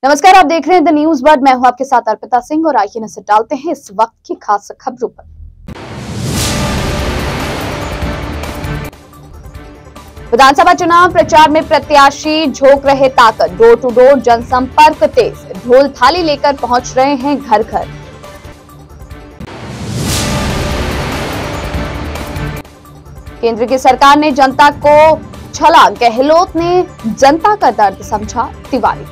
नमस्कार, आप देख रहे हैं द न्यूज वर्ड। मैं हूं आपके साथ अर्पिता सिंह और आइए नजर डालते हैं इस वक्त की खास खबरों पर। विधानसभा चुनाव प्रचार में प्रत्याशी झोंक रहे ताकत, डोर टू डोर जनसंपर्क तेज, ढोल थाली लेकर पहुंच रहे हैं घर घर। केंद्र की सरकार ने जनता को छला, गहलोत ने जनता का दर्द समझा, तिवारी।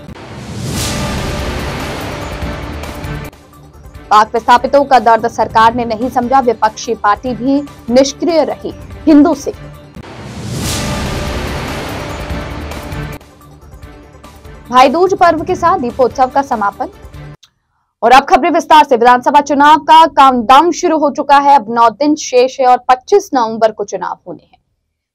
पाक विस्थापितों का दर्द सरकार ने नहीं समझा, विपक्षी पार्टी भी निष्क्रिय रही, हिंदू सिख। भाई दूज पर्व के साथ दीपोत्सव का समापन। और अब खबरें विस्तार से। विधानसभा चुनाव का काउंटडाउन शुरू हो चुका है। अब 9 दिन शेष है और 25 नवंबर को चुनाव होने हैं।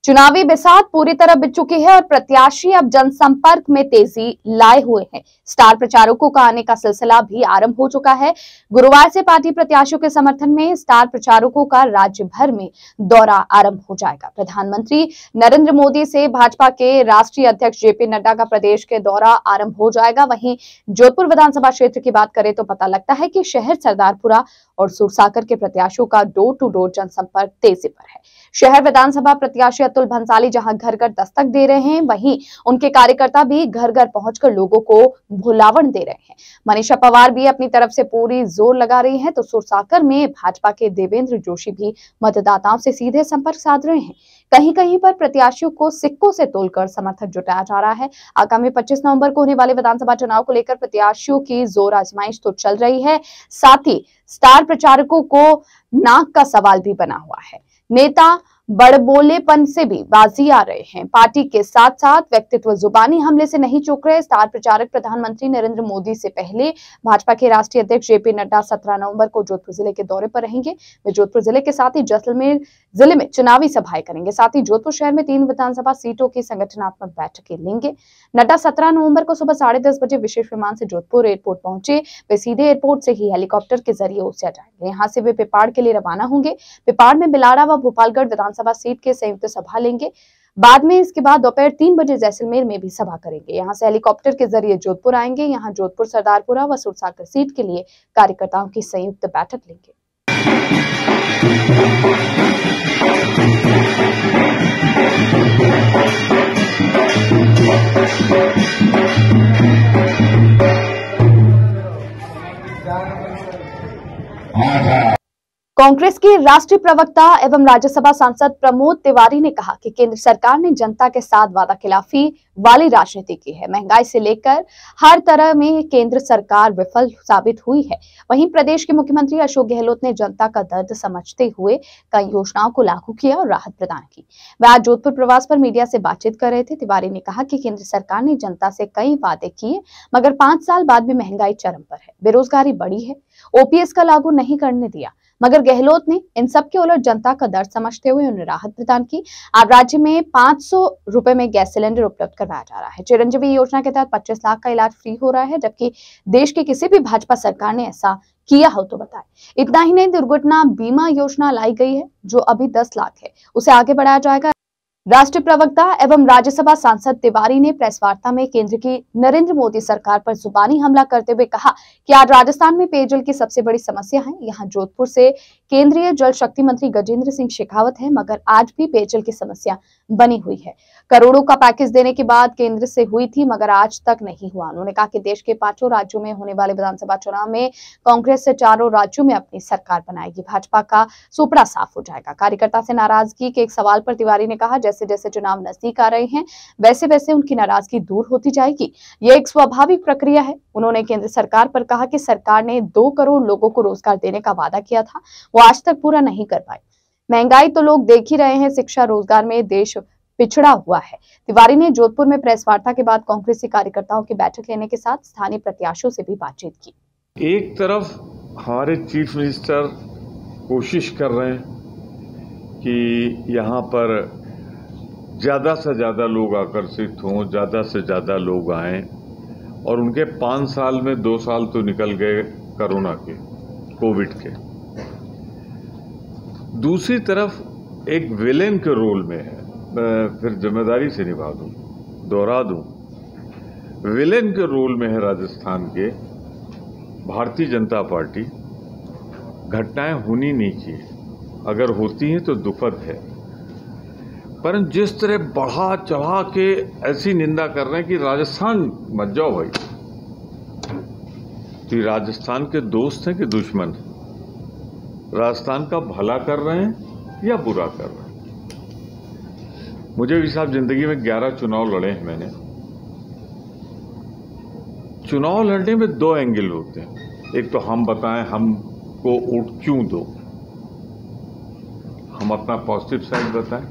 चुनावी बिसात पूरी तरह बिछ चुकी है और प्रत्याशी अब जनसंपर्क में तेजी लाए हुए हैं। स्टार प्रचारकों का आने का सिलसिला भी आरंभ हो चुका है। गुरुवार से पार्टी प्रत्याशियों के समर्थन में स्टार प्रचारकों का राज्य भर में दौरा आरंभ हो जाएगा। प्रधानमंत्री नरेंद्र मोदी से भाजपा के राष्ट्रीय अध्यक्ष जेपी नड्डा का प्रदेश के दौरा आरंभ हो जाएगा। वहीं जोधपुर विधानसभा क्षेत्र की बात करें तो पता लगता है कि शहर सरदारपुरा और सुरसाकर के प्रत्याशियों का डोर टू डोर जनसंपर्क तेजी पर है। शहर विधानसभा प्रत्याशी अतुल भंसाली जहां घर घर दस्तक दे रहे हैं, वहीं उनके कार्यकर्ता भी घर घर पहुंचकर लोगों को भुलावन दे रहे हैं। मनीषा पवार भी अपनी तरफ से पूरी जोर लगा रही हैं, तो सुरसाकर में भाजपा के देवेंद्र जोशी भी मतदाताओं से सीधे संपर्क साध रहे हैं। कहीं कहीं पर प्रत्याशियों को सिक्कों से तोलकर समर्थक जुटाया जा रहा है। आगामी 25 नवंबर को होने वाले विधानसभा चुनाव को लेकर प्रत्याशियों की जोर आजमाइश तो चल रही है, साथ ही स्टार प्रचारकों को नाक का सवाल भी बना हुआ है। नेता बड़बोलेपन से भी बाजी आ रहे हैं। पार्टी के साथ साथ व्यक्तित्व जुबानी हमले से नहीं चूक रहे। स्टार प्रचारक प्रधानमंत्री नरेंद्र मोदी से पहले भाजपा के राष्ट्रीय अध्यक्ष जेपी नड्डा 17 नवंबर को जोधपुर जिले के दौरे पर रहेंगे। वे जोधपुर जिले के साथ ही जैसलमेर जिले में चुनावी सभाएं करेंगे। साथ ही जोधपुर शहर में 3 विधानसभा सीटों की संगठनात्मक बैठकें लेंगे। नड्डा 17 नवंबर को सुबह 10:30 बजे विशेष विमान से जोधपुर एयरपोर्ट पहुंचे। वे सीधे एयरपोर्ट से ही हेलीकॉप्टर के जरिए ओसिया जाएंगे। यहाँ से वे पिपाड़ के लिए रवाना होंगे। पिपाड़ में बिलाड़ा व भोपालगढ़ विधानसभा सीट के संयुक्त सभा लेंगे। बाद में इसके बाद दोपहर 3 बजे जैसलमेर में भी सभा करेंगे। यहाँ से हेलीकॉप्टर के जरिए जोधपुर आएंगे। यहाँ जोधपुर, सरदारपुरा व सुरसाकर सीट के लिए कार्यकर्ताओं की संयुक्त बैठक लेंगे। कांग्रेस के राष्ट्रीय प्रवक्ता एवं राज्यसभा सांसद प्रमोद तिवारी ने कहा कि केंद्र सरकार ने जनता के साथ वादा खिलाफी वाली राजनीति की है। महंगाई से लेकर हर तरह में केंद्र सरकार विफल साबित हुई है। वहीं प्रदेश के मुख्यमंत्री अशोक गहलोत ने जनता का दर्द समझते हुए कई योजनाओं को लागू किया और राहत प्रदान की। वह आज जोधपुर प्रवास पर मीडिया से बातचीत कर रहे थे। तिवारी ने कहा कि केंद्र सरकार ने जनता से कई वादे किए, मगर 5 साल बाद भी महंगाई चरम पर है, बेरोजगारी बढ़ी है, ओपीएस का लागू नहीं करने दिया, मगर गहलोत ने इन सब के उलट जनता का दर्द समझते हुए उन्हें राहत प्रदान की। आज राज्य में 500 रुपए में गैस सिलेंडर उपलब्ध करवाया जा रहा है। चिरंजीवी योजना के तहत 25 लाख का इलाज फ्री हो रहा है, जबकि देश की किसी भी भाजपा सरकार ने ऐसा किया हो तो बताएं। इतना ही नहीं, दुर्घटना बीमा योजना लाई गई है जो अभी 10 लाख है, उसे आगे बढ़ाया जाएगा। राष्ट्रीय प्रवक्ता एवं राज्यसभा सांसद तिवारी ने प्रेस वार्ता में केंद्र की नरेंद्र मोदी सरकार पर जुबानी हमला करते हुए कहा कि आज राजस्थान में पेयजल की सबसे बड़ी समस्या है। यहाँ जोधपुर से केंद्रीय जल शक्ति मंत्री गजेंद्र सिंह शेखावत है, मगर आज भी पेयजल की समस्या बनी हुई है। करोड़ों का पैकेज देने की बात केंद्र से हुई थी, मगर आज तक नहीं हुआ। उन्होंने कहा कि देश के 5 राज्यों में होने वाले विधानसभा चुनाव में कांग्रेस से 4 राज्यों में अपनी सरकार बनाएगी। भाजपा का सुपड़ा साफ हो जाएगा। कार्यकर्ता से नाराजगी के एक सवाल पर तिवारी ने कहा, जैसे जैसे चुनाव नजदीक आ रहे हैं वैसे वैसे उनकी नाराजगी दूर होती जाएगी, ये एक स्वाभाविक प्रक्रिया है। उन्होंने केंद्र सरकार पर कहा कि सरकार ने 2 करोड़ लोगों को रोजगार देने का वादा किया था, वो आज तक पूरा नहीं कर पाई। महंगाई तो लोग देख ही रहे हैं, शिक्षा रोजगार में देश पिछड़ा हुआ है। तिवारी ने जोधपुर में प्रेस वार्ता के बाद कांग्रेसी कार्यकर्ताओं की बैठक लेने के साथ स्थानीय प्रत्याशियों से भी बातचीत की। एक तरफ हमारे चीफ मिनिस्टर कोशिश कर रहे हैं कि यहाँ पर ज़्यादा से ज़्यादा लोग आकर्षित हों, ज़्यादा से ज़्यादा लोग आएं, और उनके 5 साल में 2 साल तो निकल गए कोरोना के, कोविड के। दूसरी तरफ एक विलेन के रोल में है, मैं फिर जिम्मेदारी से निभा दूं, दोहरा दूं, विलेन के रोल में है राजस्थान के भारतीय जनता पार्टी। घटनाएं होनी नहीं चाहिए, अगर होती हैं तो दुखद है, परंतु जिस तरह बढ़ा चढ़ा के ऐसी निंदा कर रहे हैं कि राजस्थान मत जाओ भाई, तो राजस्थान के दोस्त हैं कि दुश्मन? राजस्थान का भला कर रहे हैं या बुरा कर रहे हैं? मुझे भी साहब जिंदगी में 11 चुनाव लड़े हैं मैंने। चुनाव लड़ने में 2 एंगल होते हैं। एक तो हम बताएं हमको वोट क्यों दो, हम अपना पॉजिटिव साइड बताएं।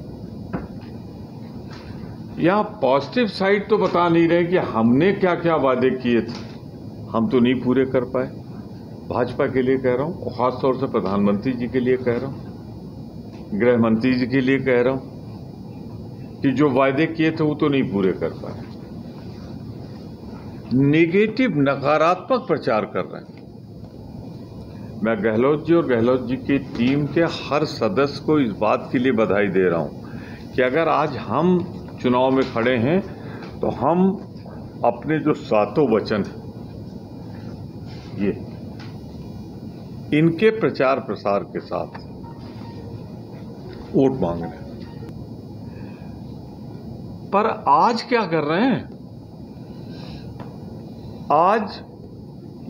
या पॉजिटिव साइड तो बता नहीं रहे कि हमने क्या क्या वादे किए थे, हम तो नहीं पूरे कर पाए। भाजपा के लिए कह रहा हूं, और खासतौर से प्रधानमंत्री जी के लिए कह रहा हूं, गृह मंत्री जी के लिए कह रहा हूं कि जो वादे किए थे वो तो नहीं पूरे कर पाए। नेगेटिव, नकारात्मक प्रचार कर रहे हैं। मैं गहलोत जी और गहलोत जी की टीम के हर सदस्य को इस बात के लिए बधाई दे रहा हूं कि अगर आज हम चुनाव में खड़े हैं तो हम अपने जो 7 वचन हैं, ये इनके प्रचार प्रसार के साथ वोट मांग रहे हैं। पर आज क्या कर रहे हैं? आज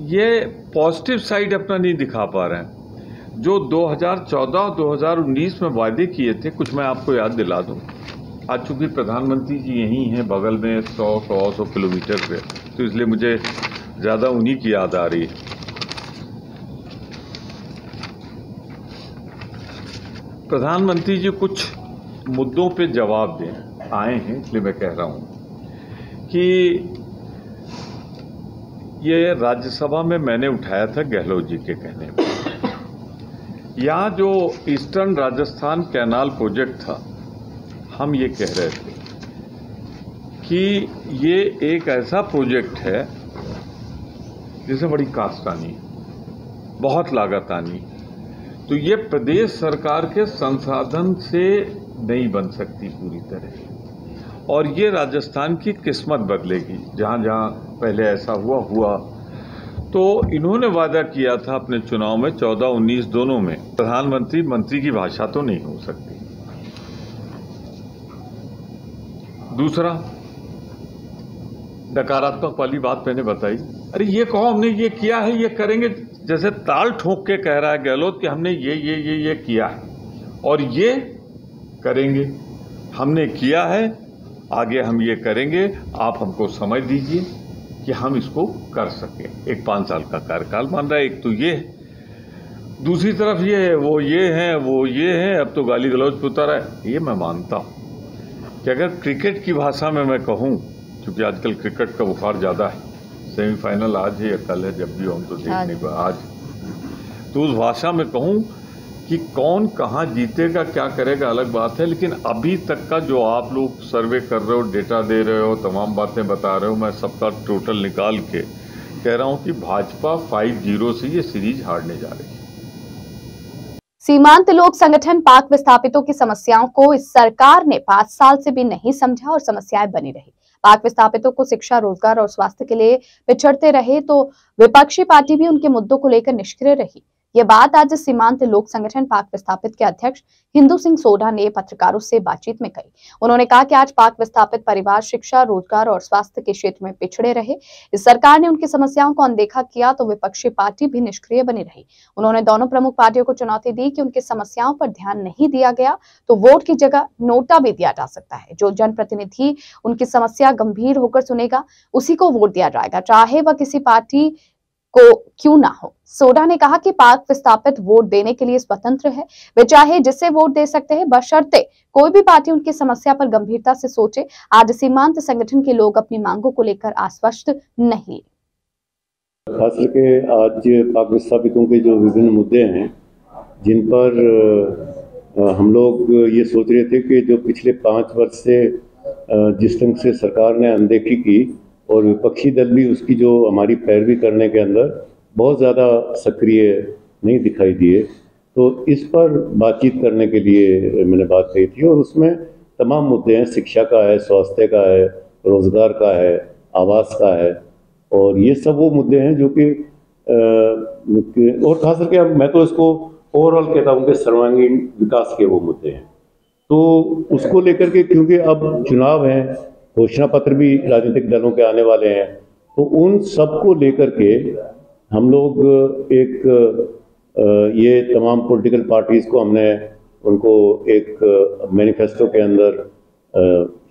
ये पॉजिटिव साइड अपना नहीं दिखा पा रहे हैं। जो 2014 और 2019 में वादे किए थे, कुछ मैं आपको याद दिला दूं। आज चूंकि प्रधानमंत्री जी यहीं हैं बगल में 100 किलोमीटर पे, तो इसलिए मुझे ज़्यादा उन्हीं की याद आ रही है। प्रधानमंत्री जी कुछ मुद्दों पे जवाब दें आए हैं, इसलिए मैं कह रहा हूं कि ये राज्यसभा में मैंने उठाया था गहलोत जी के कहने में। यहाँ जो ईस्टर्न राजस्थान कैनाल प्रोजेक्ट था, हम ये कह रहे थे कि ये एक ऐसा प्रोजेक्ट है जिसमें बड़ी कास्ट आनी, बहुत लागत आनी, तो ये प्रदेश सरकार के संसाधन से नहीं बन सकती पूरी तरह, और ये राजस्थान की किस्मत बदलेगी। जहाँ जहाँ पहले ऐसा हुआ तो इन्होंने वादा किया था अपने चुनाव में 14-19 दोनों में, प्रधानमंत्री मंत्री की भाषा तो नहीं हो सकती। दूसरा, नकारात्मक वाली बात मैंने बताई, अरे ये कहो हमने ये किया है, ये करेंगे, जैसे ताल ठोक के कह रहा है गहलोत कि हमने ये किया है और ये करेंगे, हमने किया है, आगे हम ये करेंगे, आप हमको समझ दीजिए कि हम इसको कर सकें। एक 5 साल का कार्यकाल मान रहा है, एक तो ये है, दूसरी तरफ ये है, वो ये है, वो ये है, अब तो गाली गलौज पे उतर है। ये मैं मानता हूँ कि अगर क्रिकेट की भाषा में मैं कहूँ, क्योंकि आजकल क्रिकेट का बुखार ज़्यादा है, सेमीफाइनल आज है या कल है, जब भी हम तो देखने को आज, तो उस भाषा में कहूँ कि कौन कहाँ जीतेगा क्या करेगा अलग बात है, लेकिन अभी तक का जो आप लोग सर्वे कर रहे हो, डेटा दे रहे हो, तमाम बातें बता रहे हो, मैं सबका टोटल निकाल के कह रहा हूँ कि भाजपा 5-0 से ये सीरीज हारने जा रही है। सीमांत लोक संगठन पाक विस्थापितों की समस्याओं को इस सरकार ने 5 साल से भी नहीं समझा और समस्याएं बनी रही। पाक विस्थापितों को शिक्षा, रोजगार और स्वास्थ्य के लिए पिछड़ते रहे तो विपक्षी पार्टी भी उनके मुद्दों को लेकर निष्क्रिय रही। ये बात आज सीमांत लोक संगठन पाक विस्थापित के अध्यक्ष हिंदू सिंह सोढ़ा ने पत्रकारों से बातचीत में कही। उन्होंने कहा कि आज पाक विस्थापित परिवार शिक्षा, रोजगार और स्वास्थ्य के क्षेत्र में पिछड़े रहे। इस सरकार ने उनकी समस्याओं को अनदेखा किया तो विपक्षी पार्टी भी निष्क्रिय बनी रही। उन्होंने दोनों प्रमुख पार्टियों को चुनौती दी कि उनकी समस्याओं पर ध्यान नहीं दिया गया तो वोट की जगह नोटा भी दिया जा सकता है। जो जनप्रतिनिधि उनकी समस्या गंभीर होकर सुनेगा उसी को वोट दिया जाएगा, चाहे वह किसी पार्टी को क्यों ना हो। सोढ़ा ने कहा कि पाक विस्थापित वोट देने के लिए स्वतंत्र है, वे चाहे जिसे वोट दे सकते हैं, बशर्ते कोई भी पार्टी उनकी समस्या पर गंभीरता से सोचे। आज सीमांत संगठन के लोग अपनी मांगों को लेकर आश्वस्त नहीं। खास करके आज पाक विस्थापितों के जो विभिन्न मुद्दे हैं, जिन पर हम लोग ये सोच रहे थे कि जो पिछले 5 वर्ष से जिस ढंग से सरकार ने अनदेखी की और विपक्षी दल भी उसकी जो हमारी पैरवी करने के अंदर बहुत ज़्यादा सक्रिय नहीं दिखाई दिए, तो इस पर बातचीत करने के लिए मैंने बात कही थी। और उसमें तमाम मुद्दे हैं, शिक्षा का है, स्वास्थ्य का है, रोज़गार का है, आवास का है, और ये सब वो मुद्दे हैं जो कि और खास करके मैं तो इसको ओवरऑल कहता हूँ कि सर्वांगीण विकास के वो मुद्दे हैं। तो उसको लेकर के, क्योंकि अब चुनाव हैं, घोषणा पत्र भी राजनीतिक दलों के आने वाले हैं, तो उन सब को लेकर के हम लोग ये तमाम पॉलिटिकल पार्टीज को हमने उनको एक मैनिफेस्टो के अंदर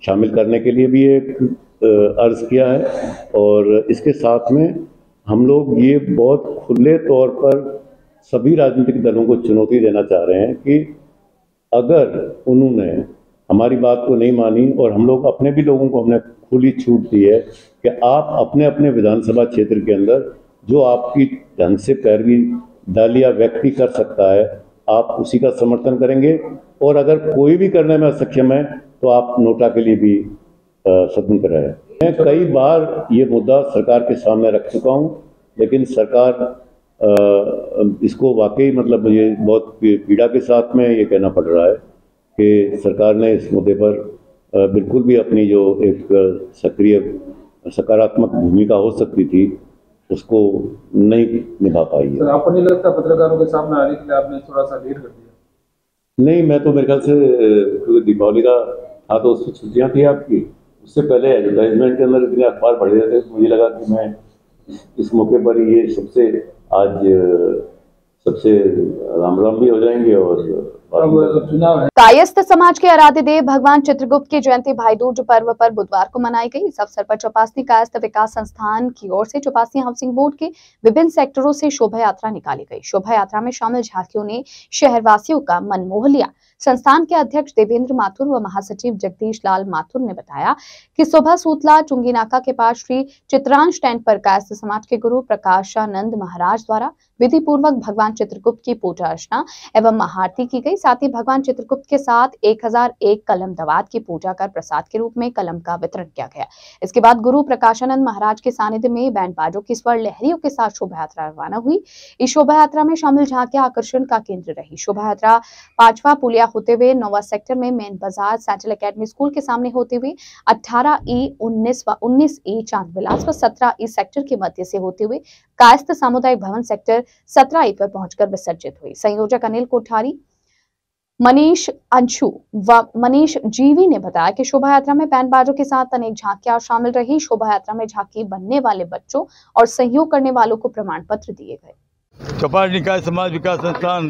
शामिल करने के लिए भी एक अर्ज किया है। और इसके साथ में हम लोग ये बहुत खुले तौर पर सभी राजनीतिक दलों को चुनौती देना चाह रहे हैं कि अगर उन्होंने हमारी बात को नहीं मानी, और हम लोग अपने भी लोगों को हमने खुली छूट दी है कि आप अपने अपने विधानसभा क्षेत्र के अंदर जो आपकी ढंग से पैरवी दल या व्यक्ति कर सकता है, आप उसी का समर्थन करेंगे, और अगर कोई भी करने में असक्षम है तो आप नोटा के लिए भी स्वतंत्र है। मैं कई बार ये मुद्दा सरकार के सामने रख चुका हूँ, लेकिन सरकार इसको वाकई मतलब मुझे बहुत पीड़ा के साथ में ये कहना पड़ रहा है कि सरकार ने इस मुद्दे पर बिल्कुल भी अपनी जो एक सक्रिय सकारात्मक भूमिका हो सकती थी उसको नहीं निभा पाई है। सर, आपको नहीं लगता पत्रकारों के सामने आने के लिए आपने थोड़ा सा देर कर दिया? नहीं, मैं तो मेरे ख्याल से दीपावली का था तो उसकी छुट्टियाँ थी आपकी, उससे पहले एडवर्टाइजमेंट के अंदर इतने अखबार बढ़ रहे थे, मुझे लगा कि मैं इस मौके पर ये सबसे राम राम भी हो जाएंगे। और कायस्थ समाज के आराध्य देव भगवान चित्रगुप्त की जयंती भाई दूज पर्व पर बुधवार को मनाई गई। इस अवसर पर चौपासनी कायस्थ विकास संस्थान की ओर से चौपासनी हाउसिंग बोर्ड के विभिन्न सेक्टरों से शोभा यात्रा निकाली गई। शोभा यात्रा में शामिल झांकियों ने शहरवासियों का मन मोह लिया। संस्थान के अध्यक्ष देवेंद्र माथुर व महासचिव जगदीश लाल माथुर ने बताया कि सुबह सूतला चुंगी नाका के पास श्री चित्रांश टेंट पर कायस्थ समाज के गुरु प्रकाशानंद महाराज द्वारा विधि पूर्वक भगवान चित्रगुप्त की पूजा अर्चना एवं महाआरती की गई। साथ ही भगवान चित्रगुप्त के साथ 1001 कलम दवात की पूजा कर प्रसाद के रूप में कलम का वितरण किया गया। इसके बाद गुरु प्रकाशानंद महाराज के सानिध्य में बैंड बाजों की स्वर लहरियों के साथ शोभा यात्रा रवाना हुई। इस शोभा यात्रा में शामिल झांकियां आकर्षण का केंद्र रही। शोभा यात्रा 5वां पुलिया होते हुए 9वां सेक्टर में मेन बाजार सेंट्रल एकेडमी स्कूल के सामने होते हुए 18E 19 व 19E चांदविलास व 17E सेक्टर के मध्य से होते हुए कायस्थ सामुदायिक भवन सेक्टर 17E पर पहुंचकर विसर्जित हुई। संयोजक अनिल कोठारी, मनीष अंशु व मनीष जीवी ने बताया कि शोभा यात्रा में बैंड बाजों के साथ अनेक झांकियां शामिल रही। शोभा यात्रा में झांकी बनने वाले बच्चों और सहयोग करने वालों को प्रमाण पत्र दिए गए। चौपासनी निकाय समाज विकास संस्थान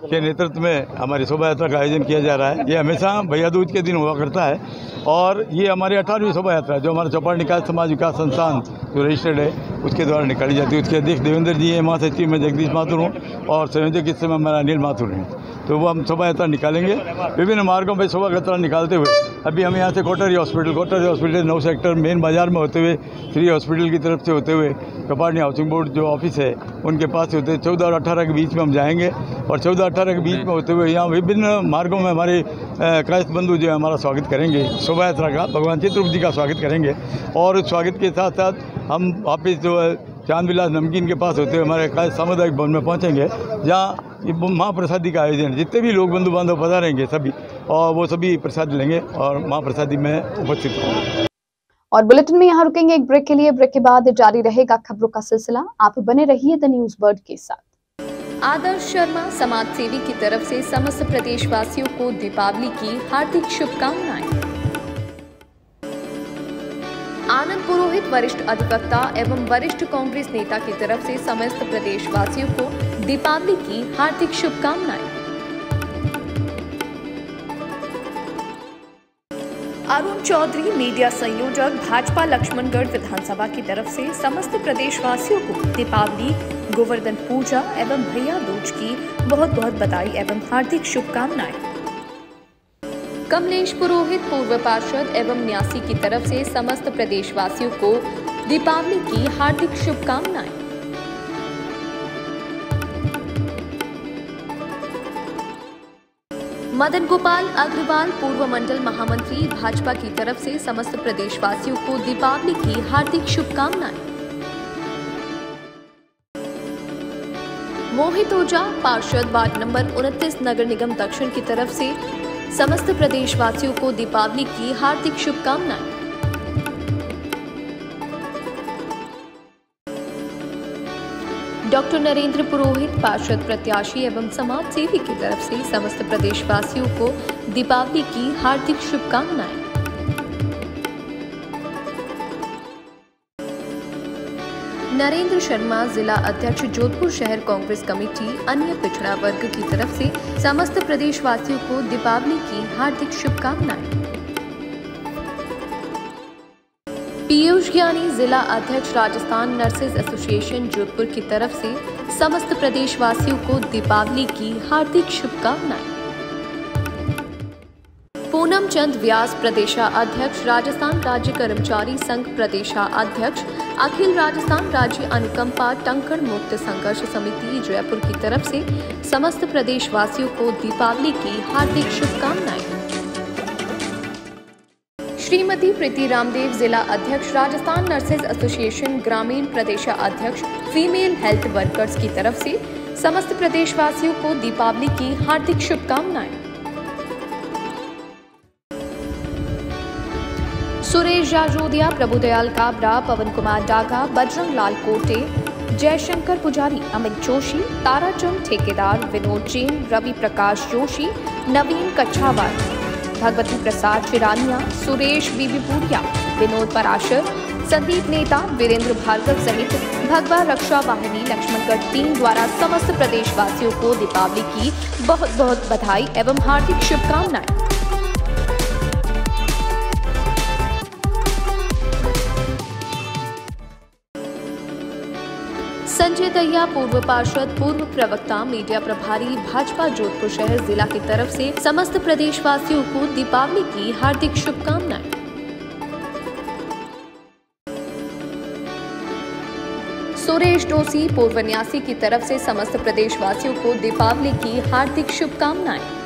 के नेतृत्व में हमारी शोभा यात्रा का आयोजन किया जा रहा है। ये हमेशा भैया दूज के दिन हुआ करता है और ये हमारी 18वीं शोभा यात्रा जो हमारा चौपासनी निकाय समाज विकास संस्थान जो रजिस्टर्ड है उसके द्वारा निकाली जाती है। उसके अध्यक्ष देवेंद्र जी हैं, महासचिव में जगदीश माथुर हूँ और संयोजक इस समय हमारा अनिल माथुर हैं। तो वो हम शोभा यात्रा निकालेंगे। विभिन्न मार्गों पर शोभा यात्रा निकालते हुए अभी हम यहाँ से कोटरी हॉस्पिटल 9 सेक्टर मेन बाजार में होते हुए श्री हॉस्पिटल की तरफ से होते हुए चौपासनी हाउसिंग बोर्ड जो ऑफिस है उनके पास से होते हुए 14 और 18 के बीच में हम जाएंगे और 14-18 के बीच में होते हुए यहाँ विभिन्न मार्गों में हमारे कायस्थ बंधु जो है हमारा स्वागत करेंगे। शोभा यात्रा का भगवान चित्रगुप्त जी का स्वागत करेंगे और उस स्वागत के साथ साथ हम वापस जो है चांदविलास नमकीन के पास होते हुए हमारे कायस्थ सामुदायिक भवन में पहुँचेंगे जहाँ महाप्रसादी का आयोजन जितने भी लोग बंधु बांधव पधारेंगे सभी और वो सभी प्रसाद लेंगे और महाप्रसादी में उपस्थित होंगे। और बुलेटिन में यहाँ रुकेंगे एक ब्रेक के लिए। ब्रेक के बाद जारी रहेगा खबरों का सिलसिला। आप बने रहिए द न्यूज वर्ल्ड के साथ। आदर्श शर्मा समाज सेवी की तरफ से समस्त प्रदेशवासियों को दीपावली की हार्दिक शुभकामनाएं। आनंद पुरोहित वरिष्ठ अधिवक्ता एवं वरिष्ठ कांग्रेस नेता की तरफ से समस्त प्रदेशवासियों को दीपावली की हार्दिक शुभकामनाएं। अरुण चौधरी मीडिया संयोजक भाजपा लक्ष्मणगढ़ विधानसभा की तरफ से समस्त प्रदेशवासियों को दीपावली, गोवर्धन पूजा एवं भैया दूज की बहुत बहुत बधाई एवं हार्दिक शुभकामनाएं। कमलेश पुरोहित पूर्व पार्षद एवं न्यासी की तरफ से समस्त प्रदेशवासियों को दीपावली की हार्दिक शुभकामनाएं। मदन गोपाल अग्रवाल पूर्व मंडल महामंत्री भाजपा की तरफ से समस्त प्रदेशवासियों को दीपावली की हार्दिक शुभकामनाएं। मोहित ओझा पार्षद वार्ड नंबर 29 नगर निगम दक्षिण की तरफ से समस्त प्रदेशवासियों को दीपावली की हार्दिक शुभकामनाएं। डॉक्टर नरेंद्र पुरोहित, पार्षद प्रत्याशी एवं समाज सेवी की तरफ से समस्त प्रदेशवासियों को दीपावली की हार्दिक शुभकामनाएं। नरेंद्र शर्मा, जिला अध्यक्ष, जोधपुर शहर कांग्रेस कमेटी, अन्य पिछड़ा वर्ग की तरफ से समस्त प्रदेशवासियों को दीपावली की हार्दिक शुभकामनाएं। पीयूष ज्ञानी, जिला अध्यक्ष, राजस्थान नर्सेज एसोसिएशन, जोधपुर की तरफ से समस्त प्रदेशवासियों को दीपावली की हार्दिक शुभकामनाएं। पूनम चंद व्यास, प्रदेशाध्यक्ष, राजस्थान राज्य कर्मचारी संघ, प्रदेशाध्यक्ष, अखिल राजस्थान राज्य अनुकंपा टंकण मुक्त संघर्ष समिति, जयपुर की तरफ से समस्त प्रदेशवासियों को दीपावली की हार्दिक शुभकामनाएं। श्रीमती प्रीति रामदेव, जिला अध्यक्ष, राजस्थान नर्सेज एसोसिएशन, ग्रामीण, प्रदेशाध्यक्ष, फीमेल हेल्थ वर्कर्स की तरफ से समस्त प्रदेशवासियों को दीपावली की हार्दिक शुभकामनाएं। सुरेश जाजोदिया, प्रभुदयाल काबरा, पवन कुमार डागा, बजरंग लाल कोटे, जयशंकर पुजारी, अमित जोशी, ताराचंद ठेकेदार, विनोद जैन, रवि प्रकाश जोशी, नवीन कच्छावार, भगवती प्रसाद चिरानिया, सुरेश बीबीपुरिया, विनोद पराशर, संदीप नेता, वीरेंद्र भार्गव सहित भगवा रक्षा वाहिनी लक्ष्मणगढ़ टीम द्वारा समस्त प्रदेशवासियों को दीपावली की बहुत बहुत बधाई एवं हार्दिक शुभकामनाएं। संजय दहिया, पूर्व पार्षद, पूर्व प्रवक्ता, मीडिया प्रभारी, भाजपा, जोधपुर शहर जिला की तरफ से समस्त प्रदेशवासियों को दीपावली की हार्दिक शुभकामनाएं। सुरेश डोसी, पूर्व न्यासी की तरफ से समस्त प्रदेशवासियों को दीपावली की हार्दिक शुभकामनाएं।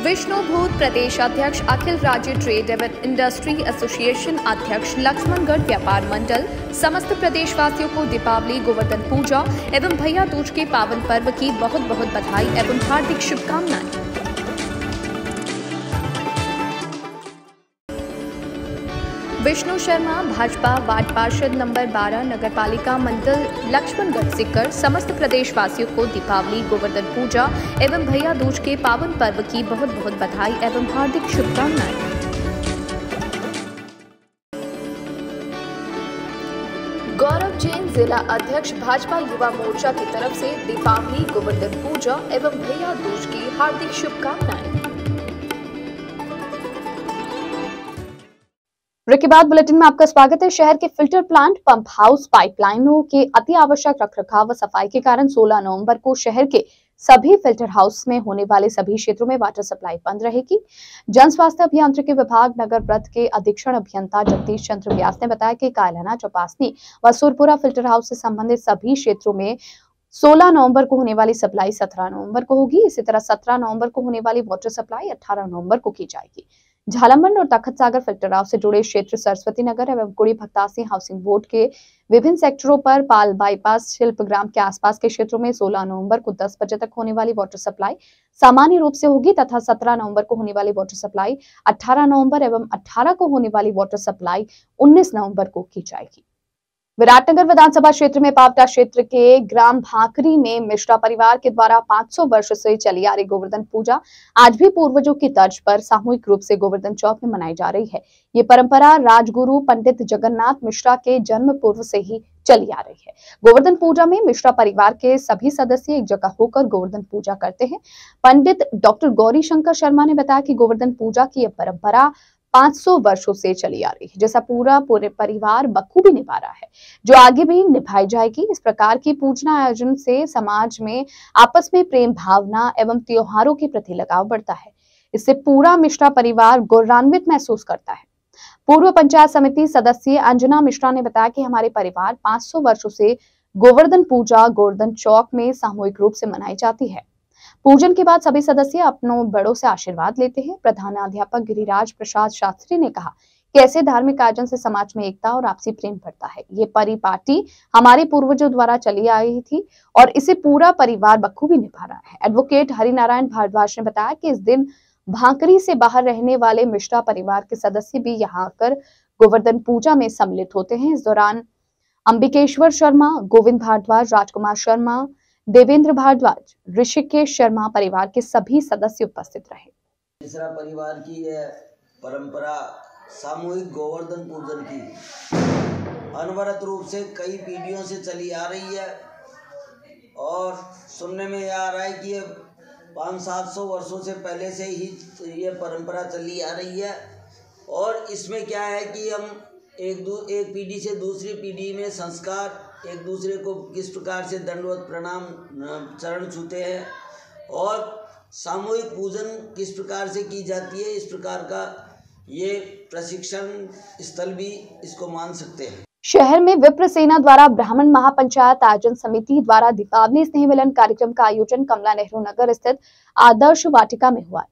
विष्णु भूत, प्रदेशाध्यक्ष, अखिल राज्य ट्रेड एवं इंडस्ट्री एसोसिएशन अध्यक्ष, लक्ष्मणगढ़ व्यापार मंडल, समस्त प्रदेशवासियों को दीपावली, गोवर्धन पूजा एवं भैया दूज के पावन पर्व की बहुत बहुत बधाई एवं हार्दिक शुभकामनाएं। विष्णु शर्मा, भाजपा, वार्ड पार्षद नंबर 12, नगर पालिका मंडल लक्ष्मणगढ़ सीकर, समस्त प्रदेशवासियों को दीपावली, गोवर्धन पूजा एवं भैया दूज के पावन पर्व की बहुत बहुत बधाई एवं हार्दिक शुभकामनाएं। गौरव जैन, जिला अध्यक्ष, भाजपा युवा मोर्चा की तरफ से दीपावली, गोवर्धन पूजा एवं भैया दूज की हार्दिक शुभकामनाएं। ब्रेक के बाद बुलेटिन में आपका स्वागत है। शहर के फिल्टर प्लांट, पंप हाउस, पाइपलाइनों के अति आवश्यक रखरखाव व सफाई के कारण 16 नवंबर को शहर के सभी फिल्टर हाउस में होने वाले सभी क्षेत्रों में वाटर सप्लाई बंद रहेगी। जन स्वास्थ्य अभियांत्रिकी विभाग नगर व्रत के अधीक्षण अभियंता जगदीश चंद्र व्यास ने बताया कि कायलाना, चौपासनी व सुरपुरा फिल्टर हाउस से संबंधित सभी क्षेत्रों में 16 नवंबर को होने वाली सप्लाई 17 नवंबर को होगी। इसी तरह 17 नवंबर को होने वाली वाटर सप्लाई 18 नवंबर को की जाएगी। झालामंड और तखत सागर फिल्टर हाउस से जुड़े क्षेत्र सरस्वती नगर एवं कुड़ी भक्तासी हाउसिंग बोर्ड के विभिन्न सेक्टरों पर पाल बाईपास, शिल्पग्राम के आसपास के क्षेत्रों में 16 नवंबर को 10 बजे तक होने वाली वाटर सप्लाई सामान्य रूप से होगी तथा 17 नवंबर को होने वाली वाटर सप्लाई 18 नवंबर एवं 18 को होने वाली वाटर सप्लाई 19 नवंबर को की जाएगी। विराटनगर विधानसभा क्षेत्र में पावटा क्षेत्र के ग्राम भाकरी में मिश्रा परिवार के द्वारा 500 वर्ष से चली आ रही गोवर्धन पूजा आज भी पूर्वजों की तर्ज पर सामूहिक रूप से गोवर्धन चौक में मनाई जा रही है। ये परंपरा राजगुरु पंडित जगन्नाथ मिश्रा के जन्म पूर्व से ही चली आ रही है। गोवर्धन पूजा में मिश्रा परिवार के सभी सदस्य एक जगह होकर गोवर्धन पूजा करते हैं। पंडित डॉक्टर गौरी शंकर शर्मा ने बताया कि गोवर्धन पूजा की यह परंपरा 500 वर्षों से चली आ रही है, जैसा पूरे परिवार बखूबी निभा रहा है, जो आगे भी निभाई जाएगी। इस प्रकार की पूजना आयोजन से समाज में आपस में प्रेम भावना एवं त्योहारों के प्रति लगाव बढ़ता है। इससे पूरा मिश्रा परिवार गौरवान्वित महसूस करता है। पूर्व पंचायत समिति सदस्य अंजना मिश्रा ने बताया कि हमारे परिवार 500 वर्षों से गोवर्धन पूजा गोवर्धन चौक में सामूहिक रूप से मनाई जाती है। पूजन के बाद सभी सदस्य अपनों बड़ों से आशीर्वाद लेते हैं। प्रधानाध्यापक गिरिराज प्रसाद शास्त्री ने कहा कि ऐसे धार्मिक आयोजन से समाज में एकता और आपसी प्रेम बढ़ता है। ये परिपाटी हमारे पूर्वजों द्वारा चली आई थी और इसे पूरा परिवार बखूबी निभा रहा है। एडवोकेट हरिनारायण भारद्वाज ने बताया कि इस दिन भाकरी से बाहर रहने वाले मिश्रा परिवार के सदस्य भी यहाँ आकर गोवर्धन पूजा में सम्मिलित होते हैं। इस दौरान अंबिकेश्वर शर्मा, गोविंद भारद्वाज, राजकुमार शर्मा, देवेंद्र भारद्वाज, ऋषिकेश शर्मा परिवार के सभी सदस्य उपस्थित रहे। मिश्रा परिवार की यह परंपरा सामूहिक गोवर्धन पूजन की अनवरत रूप से कई पीढ़ियों से चली आ रही है और सुनने में यह आ रहा है कि ये 500-700 वर्षों से पहले से ही ये परंपरा चली आ रही है। और इसमें क्या है कि हम एक पीढ़ी से दूसरी पीढ़ी में संस्कार, एक दूसरे को किस प्रकार से दंडवत प्रणाम चरण छूते हैं और सामूहिक पूजन किस प्रकार से की जाती है, इस प्रकार का ये प्रशिक्षण स्थल भी इसको मान सकते हैं। शहर में विप्र सेना द्वारा ब्राह्मण महापंचायत आयोजन समिति द्वारा दीपावली स्नेह मिलन कार्यक्रम का आयोजन कमला नेहरू नगर स्थित आदर्श वाटिका में हुआ,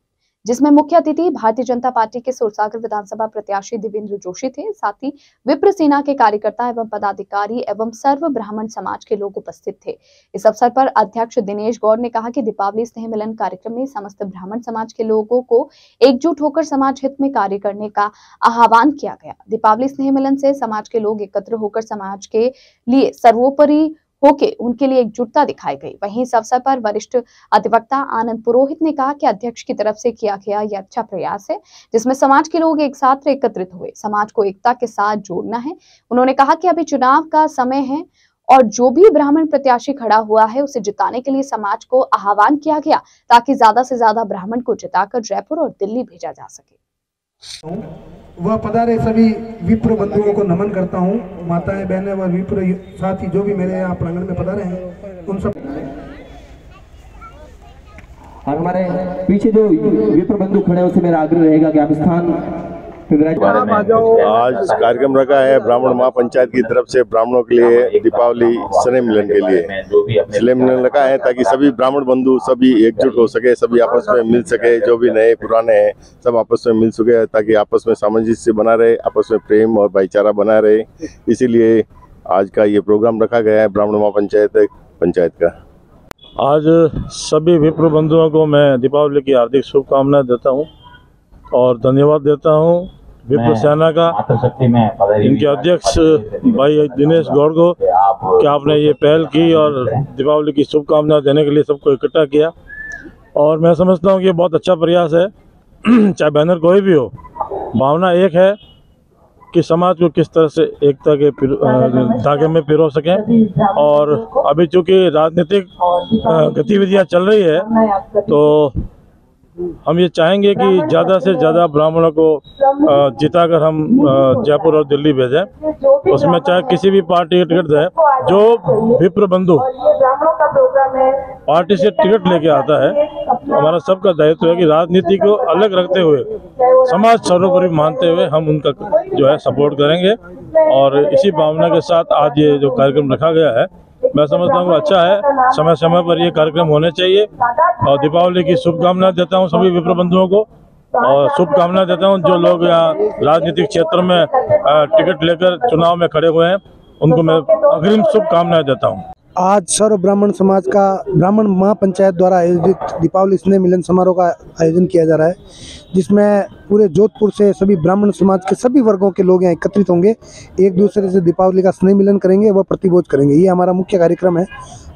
जिसमें मुख्य अतिथि भारतीय जनता पार्टी के सुरसागर विधानसभा प्रत्याशी देवेंद्र जोशी थे। साथ ही विप्र सेना के कार्यकर्ता एवं पदाधिकारी एवं सर्व ब्राह्मण समाज के लोग उपस्थित थे। इस अवसर पर अध्यक्ष दिनेश गौड़ ने कहा कि दीपावली स्नेह मिलन कार्यक्रम में समस्त ब्राह्मण समाज के लोगों को एकजुट होकर समाज हित में कार्य करने का आह्वान किया गया। दीपावली स्नेह मिलन से समाज के लोग एकत्र होकर समाज के लिए सर्वोपरि होके उनके लिए एकजुटता दिखाई गई। वहीं इस अवसर पर वरिष्ठ अधिवक्ता आनंद पुरोहित ने कहा कि अध्यक्ष की तरफ से किया गया यह अच्छा प्रयास है, जिसमें समाज के लोग एक साथ एकत्रित हुए, समाज को एकता के साथ जोड़ना है। उन्होंने कहा कि अभी चुनाव का समय है और जो भी ब्राह्मण प्रत्याशी खड़ा हुआ है उसे जिताने के लिए समाज को आह्वान किया गया ताकि ज्यादा से ज्यादा ब्राह्मण को जिताकर जयपुर और दिल्ली भेजा जा सके। वह पधारे सभी विप्र बंधुओं को नमन करता हूँ। माताएं, बहनें व विप्र साथी जो भी मेरे यहाँ प्रांगण में पधारे हैं उन सब। और हमारे पीछे जो विप्र बंधु खड़े हैं उसे मेरा आग्रह रहेगा कि आप स्थान आज कार्यक्रम रखा है ब्राह्मण महापंचायत की तरफ से ब्राह्मणों के लिए दीपावली स्नेह मिलन के लिए स्नेह मिलन रखा है ताकि सभी ब्राह्मण बंधु सभी एकजुट हो सके, सभी आपस में मिल सके, जो भी नए पुराने हैं सब आपस में मिल सके ताकि आपस में सामंजस्य बना रहे, आपस में प्रेम और भाईचारा बना रहे। इसीलिए आज का ये प्रोग्राम रखा गया है ब्राह्मण महापंचायत का। आज सभी विप्र बंधुओं को मैं दीपावली की हार्दिक शुभकामनाएं देता हूं और धन्यवाद देता हूं विप्र सेना का, इनके अध्यक्ष भाई दिनेश गौड़ को कि आपने ये पहल की और दीपावली की शुभकामनाएं देने के लिए सबको इकट्ठा किया। और मैं समझता हूं कि ये बहुत अच्छा प्रयास है। चाहे बैनर कोई भी हो, भावना एक है कि समाज को किस तरह से एकता के धागे में पिरो सकें। और अभी चूँकि राजनीतिक गतिविधियां चल रही है तो हम ये चाहेंगे कि ज़्यादा से ज़्यादा ब्राह्मणों को जिताकर हम जयपुर और दिल्ली भेजें। उसमें चाहे किसी भी पार्टी के टिकट है, जो विप्र बंधु पार्टी से टिकट लेके आता है, हमारा सबका दायित्व है कि राजनीति को अलग रखते हुए समाज सर्वोपरि मानते हुए हम उनका जो है सपोर्ट करेंगे। और इसी भावना के साथ आज ये जो कार्यक्रम रखा गया है मैं समझता हूँ अच्छा है। समय समय पर ये कार्यक्रम होने चाहिए और दीपावली की शुभकामनाएं देता हूँ सभी विप्र बंधुओं को और शुभकामनाएं देता हूँ जो लोग यहाँ राजनीतिक क्षेत्र में टिकट लेकर चुनाव में खड़े हुए हैं उनको मैं अग्रिम शुभकामनाएं देता हूँ। आज सर्व ब्राह्मण समाज का ब्राह्मण महापंचायत द्वारा आयोजित दीपावली स्नेह मिलन समारोह का आयोजन किया जा रहा है, जिसमें पूरे जोधपुर से सभी ब्राह्मण समाज के सभी वर्गों के लोग यहाँ एकत्रित होंगे, एक दूसरे से दीपावली का स्नेह मिलन करेंगे व प्रतिभोज करेंगे। ये हमारा मुख्य कार्यक्रम है।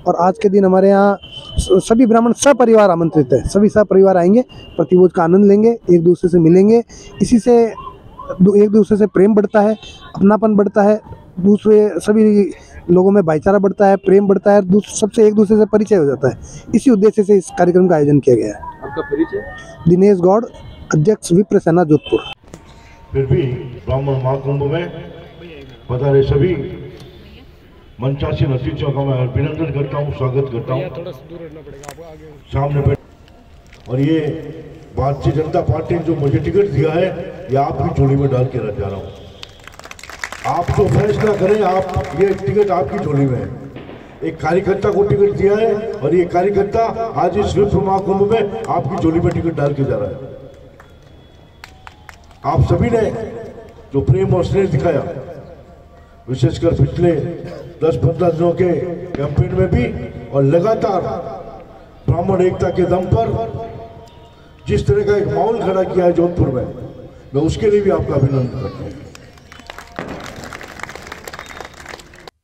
और आज के दिन हमारे यहाँ सभी ब्राह्मण सपरिवार आमंत्रित है, सभी सपरिवार आएंगे, प्रतिभोज का आनंद लेंगे, एक दूसरे से मिलेंगे। इसी से एक दूसरे से प्रेम बढ़ता है, अपनापन बढ़ता है, दूसरे सभी लोगों में भाईचारा बढ़ता है, प्रेम बढ़ता है, सबसे एक दूसरे से परिचय हो जाता है। इसी उद्देश्य से इस कार्यक्रम का आयोजन किया गया है। आपका परिचय? दिनेश गौड़, अध्यक्ष विप्र सेना जोधपुर। फिर भी ब्राह्मण महाकुंभ में पधारे सभी मंचासी नतीजों का मैं अभिनंदन करता हूँ, स्वागत करता हूँ सामने पे। और ये भारतीय जनता पार्टी ने जो मुझे टिकट दिया है ये आपकी झोली में डाल के रख जा रहा हूँ। आप तो फैसला करें, आप ये टिकट आपकी झोली में है। एक कार्यकर्ता को टिकट दिया है और ये कार्यकर्ता आज इस विप्र महाकुंभ में आपकी झोली में टिकट डाल के जा रहा है। आप सभी ने जो प्रेम और स्नेह दिखाया, विशेषकर पिछले 10-15 दिनों के कैंपेन में भी और लगातार ब्राह्मण एकता के दम पर जिस तरह का एक माहौल खड़ा किया है जोधपुर में, मैं उसके लिए भी आपका अभिनंदन करता हूँ।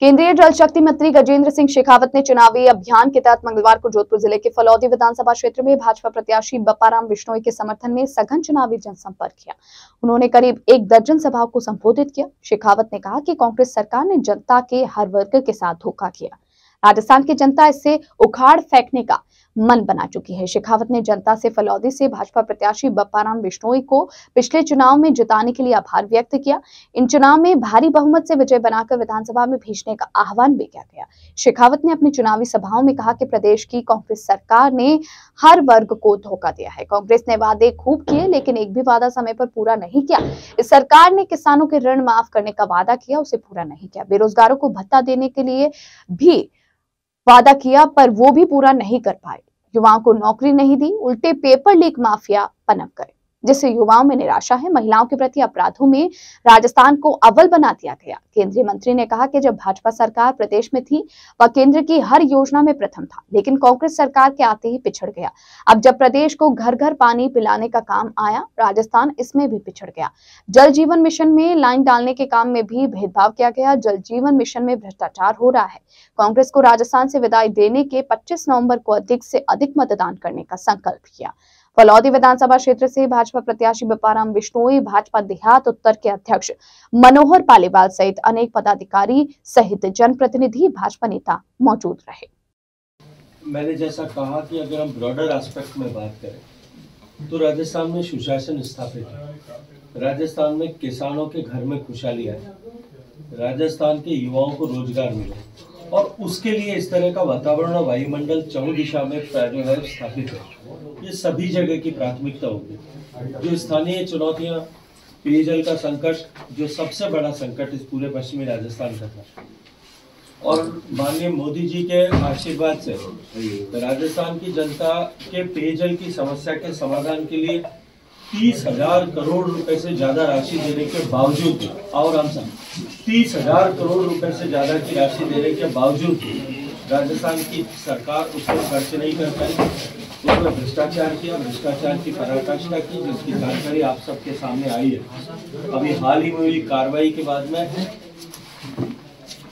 केंद्रीय जल शक्ति मंत्री गजेंद्र सिंह शेखावत ने चुनावी अभियान के तहत मंगलवार को जोधपुर जिले के फलौदी विधानसभा क्षेत्र में भाजपा प्रत्याशी बप्पाराम बिश्नोई के समर्थन में सघन चुनावी जनसंपर्क किया। उन्होंने करीब 1 दर्जन सभाओं को संबोधित किया। शेखावत ने कहा कि कांग्रेस सरकार ने जनता के हर वर्ग के साथ धोखा किया। राजस्थान की जनता इससे उखाड़ फेंकने का मन बना चुकी है। शेखावत ने जनता से फलौदी से भाजपा प्रत्याशी बप्पाराम बिश्नोई को पिछले चुनाव में जिताने के लिए आभार व्यक्त किया। इन चुनाव में भारी बहुमत से विजय बनाकर विधानसभा में भेजने का आह्वान भी किया गया। शेखावत ने अपनी चुनावी सभाओं में कहा कि प्रदेश की कांग्रेस सरकार ने हर वर्ग को धोखा दिया है। कांग्रेस ने वादे खूब किए लेकिन एक भी वादा समय पर पूरा नहीं किया। इस सरकार ने किसानों के ऋण माफ करने का वादा किया, उसे पूरा नहीं किया। बेरोजगारों को भत्ता देने के लिए भी वादा किया पर वो भी पूरा नहीं कर पाए। युवाओं को नौकरी नहीं दी, उल्टे पेपर लीक माफिया पनप गए, जिससे युवाओं में निराशा है। महिलाओं के प्रति अपराधों में राजस्थान को अव्वल बना दिया गया। केंद्रीय मंत्री ने कहा कि जब भाजपा सरकार प्रदेश में थी वह केंद्र की हर योजना में प्रथम था, लेकिन कांग्रेस सरकार के आते ही पिछड़ गया। अब जब प्रदेश को घर घर पानी पिलाने का काम आया, राजस्थान इसमें भी पिछड़ गया। जल जीवन मिशन में लाइन डालने के काम में भी भेदभाव किया गया। जल जीवन मिशन में भ्रष्टाचार हो रहा है। कांग्रेस को राजस्थान से विदाई देने के 25 नवंबर को अधिक से अधिक मतदान करने का संकल्प किया। फलौदी विधानसभा क्षेत्र से भाजपा प्रत्याशी बप्पाराम बिश्नोई, भाजपा देहात उत्तर के अध्यक्ष मनोहर पालीवाल सहित अनेक पदाधिकारी सहित जनप्रतिनिधि, भाजपा नेता मौजूद रहे। मैंने जैसा कहा कि अगर हम ब्रॉडर एस्पेक्ट में बात करें तो राजस्थान में सुशासन स्थापित है, राजस्थान में किसानों के घर में खुशहाली है, राजस्थान के युवाओं को रोजगार मिले और उसके लिए इस तरह का वातावरण और वायुमंडल चारों दिशा में जो है स्थापित है। ये सभी जगह की प्राथमिकता होगी। जो स्थानीय चुनौतियां, पेयजल का संकट जो सबसे बड़ा संकट इस पूरे पश्चिमी राजस्थान का था, और माननीय मोदी जी के आशीर्वाद से राजस्थान की जनता के पेयजल की समस्या के समाधान के लिए 30,000 करोड़ रुपए से ज्यादा राशि देने के बावजूद, और हम सब 30,000 करोड़ रुपए से ज्यादा की राशि देने के बावजूद राजस्थान की सरकार उसको खर्च नहीं कर पाई। उसमें भ्रष्टाचार किया, भ्रष्टाचार की पराकाष्ठा की, जिसकी जानकारी आप सबके सामने आई है। अभी हाल ही में हुई कार्रवाई के बाद में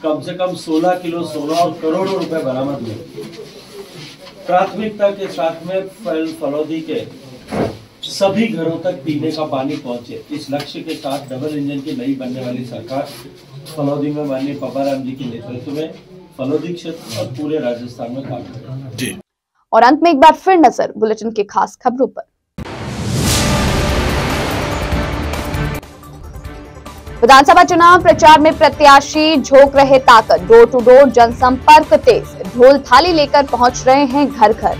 कम से कम 16 किलो सोना और करोड़ों रुपए बरामद हुए। प्राथमिकता के साथ में फलौदी के सभी घरों तक पीने का पानी पहुंचे, इस लक्ष्य के साथ डबल इंजन की नई बनने वाली सरकार फलौदी में माननीय बप्पाराम जी के नेतृत्व में फलौदी क्षेत्र और पूरे राजस्थान में काम करेगी। और अंत में एक बार फिर नजर बुलेटिन की खास खबरों पर। विधानसभा चुनाव प्रचार में प्रत्याशी झोंक रहे ताकत, डोर टू डोर जनसंपर्क तेज, ढोल थाली लेकर पहुंच रहे हैं घर घर।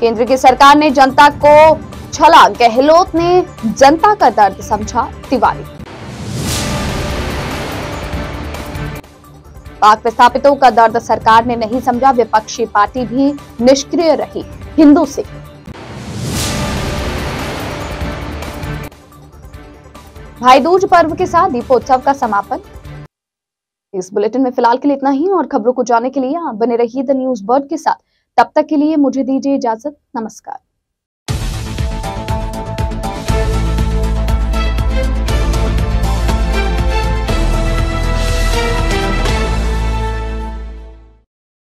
केंद्र की सरकार ने जनता को छला, गहलोत ने जनता का दर्द समझा, तिवारी। पाक विस्थापितों का दर्द सरकार ने नहीं समझा, विपक्षी पार्टी भी निष्क्रिय रही, हिंदू सिख। भाई दूज पर्व के साथ दीपोत्सव का समापन। इस बुलेटिन में फिलहाल के लिए इतना ही, और खबरों को जानने के लिए आप बने रहिए द न्यूज बर्ड के साथ। तब तक के लिए मुझे दीजिए इजाजत। नमस्कार।